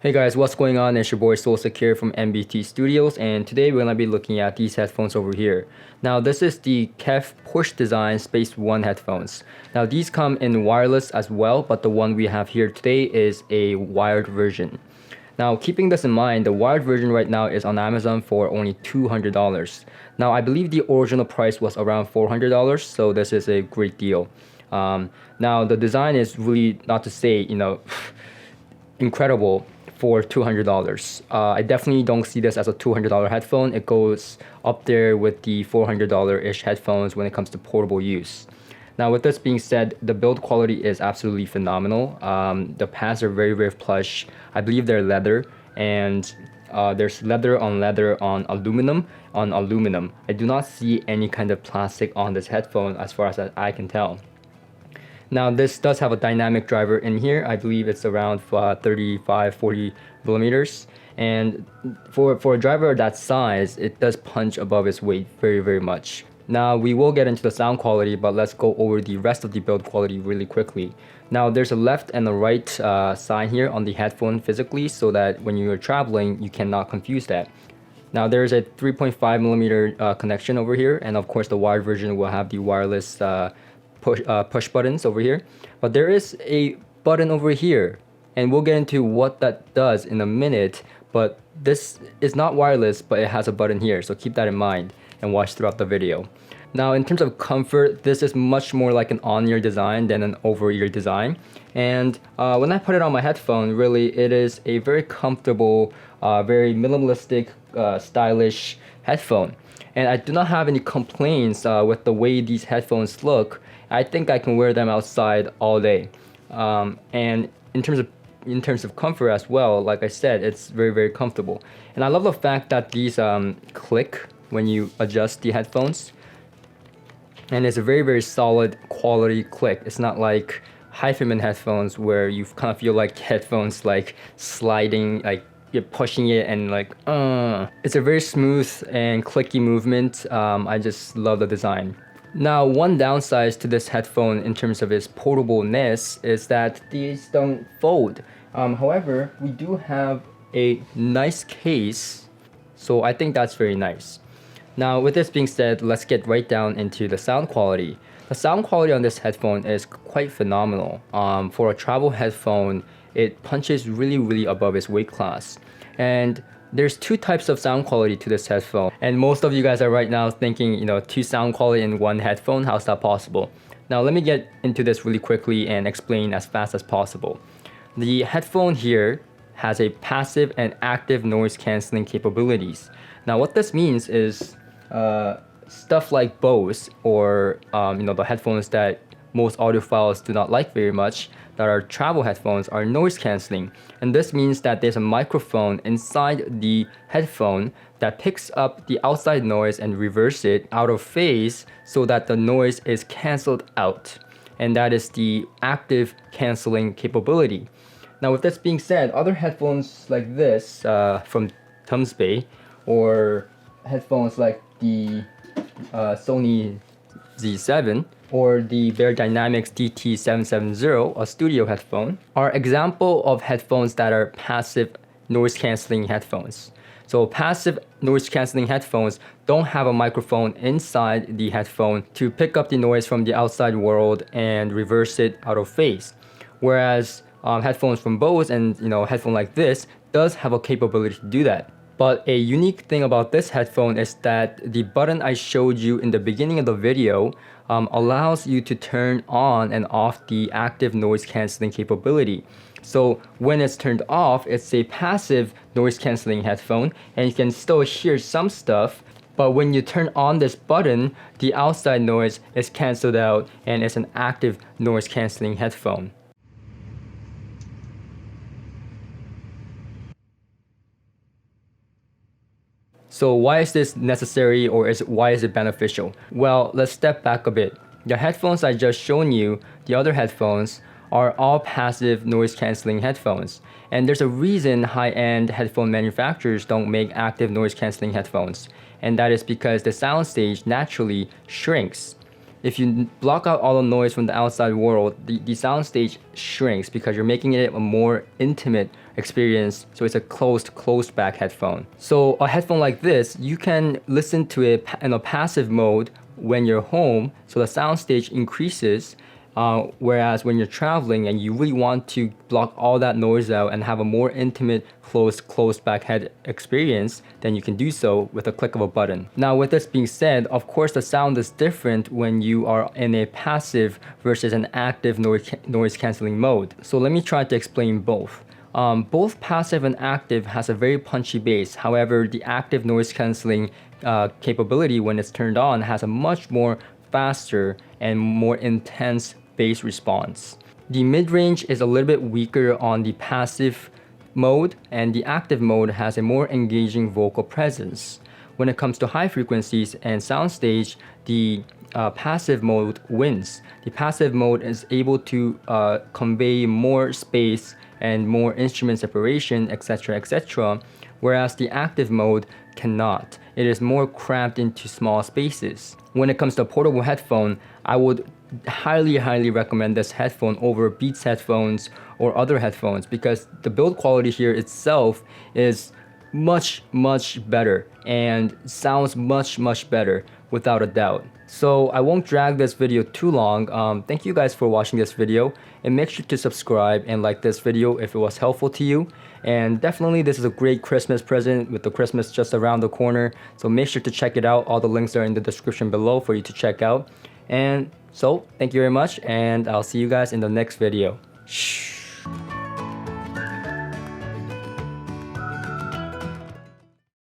Hey guys, what's going on? It's your boy Soul Secure from MBT Studios, and today we're gonna be looking at these headphones over here. Now this is the KEF Push Design Space 1 headphones. Now these come in wireless as well, but the one we have here today is a wired version. Now keeping this in mind, the wired version right now is on Amazon for only $200. Now I believe the original price was around $400, so this is a great deal. Now the design is really, not to say, incredible for $200. I definitely don't see this as a $200 headphone. It goes up there with the $400-ish headphones when it comes to portable use. Now with this being said, the build quality is absolutely phenomenal. The pads are very, very plush. I believe they're leather, and there's leather on aluminum on aluminum. I do not see any kind of plastic on this headphone as far as I can tell. Now this does have a dynamic driver in here. I believe it's around 35-40 millimeters, and for a driver that size, it does punch above its weight very, very much. Now we will get into the sound quality, but let's go over the rest of the build quality really quickly. Now there's a left and a right sign here on the headphone physically, so that when you're traveling you cannot confuse that. Now there's a 3.5 millimeter connection over here, and of course the wired version will have the wireless push buttons over here, but there is a button over here, and we'll get into what that does in a minute. But this is not wireless, but it has a button here, so keep that in mind and watch throughout the video. Now in terms of comfort, this is much more like an on-ear design than an over-ear design, and when I put it on my headphone, really it is a very comfortable, very minimalistic, stylish headphone. And I do not have any complaints with the way these headphones look. I think I can wear them outside all day. And in terms of comfort as well, like I said, it's very, very comfortable. And I love the fact that these click when you adjust the headphones. And it's a very, very solid quality click. It's not like Hyphenman headphones where you kind of feel like headphones like sliding, like you're pushing it and like, It's a very smooth and clicky movement. I just love the design. Now, one downside to this headphone in terms of its portableness is that these don't fold. However, we do have a nice case, so I think that's very nice. Now, with this being said, let's get right down into the sound quality. The sound quality on this headphone is quite phenomenal. For a travel headphone, it punches really, really above its weight class. And there's two types of sound quality to this headphone. And most of you guys are right now thinking, two sound quality in one headphone, how's that possible? Now let me get into this really quickly and explain as fast as possible. The headphone here has a passive and active noise canceling capabilities. Now what this means is stuff like Bose, or the headphones that most audiophiles do not like very much, that are travel headphones, are noise cancelling. And this means that there's a microphone inside the headphone that picks up the outside noise and reverse it out of phase so that the noise is cancelled out. And that is the active cancelling capability. Now with this being said, other headphones like this from Tums Bay, or headphones like the Sony Z7 or the Bear Dynamics DT770, a studio headphone, are example of headphones that are passive noise cancelling headphones. So passive noise cancelling headphones don't have a microphone inside the headphone to pick up the noise from the outside world and reverse it out of phase. Whereas headphones from Bose and headphone like this does have a capability to do that. But a unique thing about this headphone is that the button I showed you in the beginning of the video allows you to turn on and off the active noise cancelling capability. So when it's turned off, it's a passive noise cancelling headphone, and you can still hear some stuff. But when you turn on this button, the outside noise is cancelled out, and it's an active noise cancelling headphone. So why is this necessary, or why is it beneficial? Well, let's step back a bit. The headphones I just shown you, the other headphones, are all passive noise cancelling headphones. And there's a reason high-end headphone manufacturers don't make active noise cancelling headphones. And that is because the soundstage naturally shrinks. if you block out all the noise from the outside world, the soundstage shrinks because you're making it a more intimate experience. So it's a closed back headphone. So a headphone like this, you can listen to it in a passive mode when you're home, so the soundstage increases. Whereas when you're traveling and you really want to block all that noise out and have a more intimate, closed back head experience, then you can do so with a click of a button. Now, with this being said, of course, the sound is different when you are in a passive versus an active noise canceling mode. So let me try to explain both. Both passive and active has a very punchy bass. However, the active noise canceling capability, when it's turned on, has a much more faster and more intense bass response. The mid-range is a little bit weaker on the passive mode, and the active mode has a more engaging vocal presence. When it comes to high frequencies and soundstage, the passive mode wins. The passive mode is able to convey more space and more instrument separation, etc., etc., whereas the active mode cannot. It is more cramped into small spaces. When it comes to a portable headphone, I would highly recommend this headphone over Beats headphones or other headphones, because the build quality here itself is much better and sounds much better without a doubt. So I won't drag this video too long. Thank you guys for watching this video, and make sure to subscribe and like this video if it was helpful to you. And definitely this is a great Christmas present with the Christmas just around the corner, so make sure to check it out. All the links are in the description below for you to check out. And so thank you very much, and I'll see you guys in the next video. Shh.